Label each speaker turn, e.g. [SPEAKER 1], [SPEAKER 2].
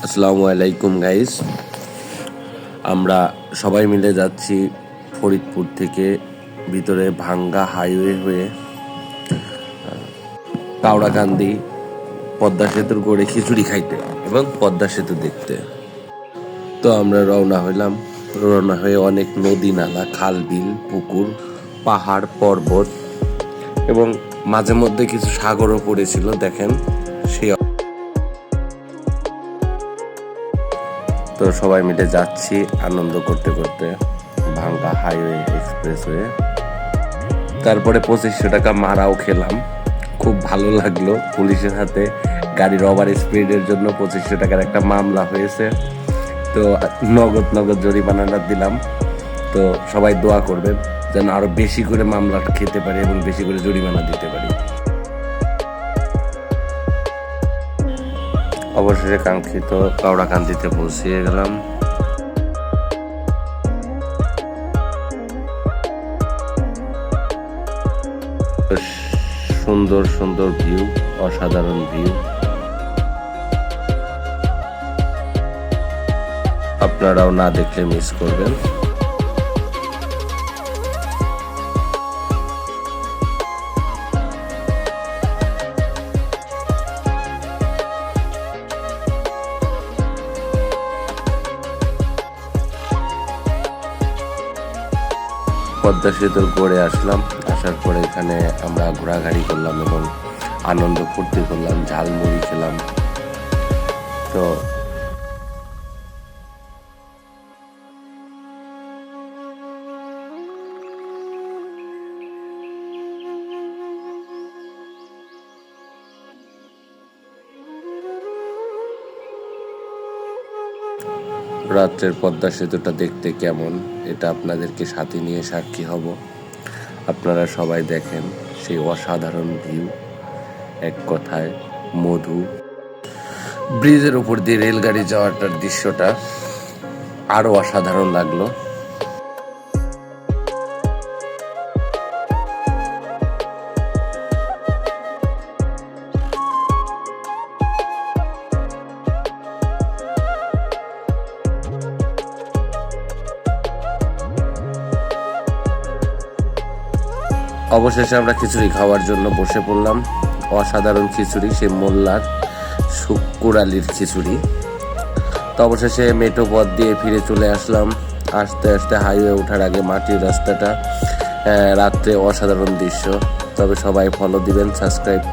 [SPEAKER 1] আসসালামু আলাইকুম গাইস। আমরা সবাই মিলে যাচ্ছি ফরিদপুর থেকে ভিতরে ভাঙ্গা হাইওয়ে হয়ে কাওড়াকান্দি পদ্মা সেতুর গড়ে খিচুড়ি খাইতে এবং পদ্মা সেতু দেখতে। তো আমরা রওনা হয়ে অনেক নদী নালা, খাল বিল, পুকুর, পাহাড় পর্বত এবং মাঝে মধ্যে কিছু সাগরও পড়েছিল। দেখেন সেই। তো সবাই মিলে যাচ্ছি আনন্দ করতে করতে ভাঙ্গা হাইওয়ে এক্সপ্রেসওয়ে। তারপরে 2500 টাকা মারাও খেলাম, খুব ভালো লাগলো। পুলিশের হাতে গাড়ির ওভার স্পিডের জন্য 2500 টাকার একটা মামলা হয়েছে। তো নগদ জরিমানাটা দিলাম। তো সবাই দোয়া করবেন যেন আরো বেশি করে মামলা খেতে পারি এবং বেশি করে জরিমানা দিতে পারি। অবশেষে কাঙ্ক্ষিত কাওড়াকান্দিতে পৌঁছিয়ে গেলাম। সুন্দর সুন্দর ভিউ, অসাধারণ ভিউ। আপনারাও না দেখলে মিস করবেন। পদ্মা সেতুর গড়ে আসলাম। আসার পরে এখানে আমরা ঘোরাঘুরি করলাম এবং আনন্দ ফুর্তি করলাম, ঝালমুড়ি খেলাম। তো রাত্রের পদ্মা সেতুটা দেখতে কেমন, এটা আপনাদেরকে সাথে নিয়ে সাক্ষী হব। আপনারা সবাই দেখেন সেই অসাধারণ ভিউ, এক কথায় মধু। ব্রিজের উপর দিয়ে রেলগাড়ি যাওয়াটার দৃশ্যটা আরো অসাধারণ লাগলো। অবশেষে আমরা খিচুড়ি খাওয়ার জন্য বসে পড়লাম। অসাধারণ খিচুড়ি, সে মোল্লার শুক্কুর আলীর খিচুড়ি। তো অবশেষে মেট্রো পথ দিয়ে ফিরে চলে আসলাম। আস্তে আস্তে হাইওয়ে ওঠার আগে মাটির রাস্তাটা, রাত্রে অসাধারণ দৃশ্য। তবে সবাই ফলো দিবেন, সাবস্ক্রাইব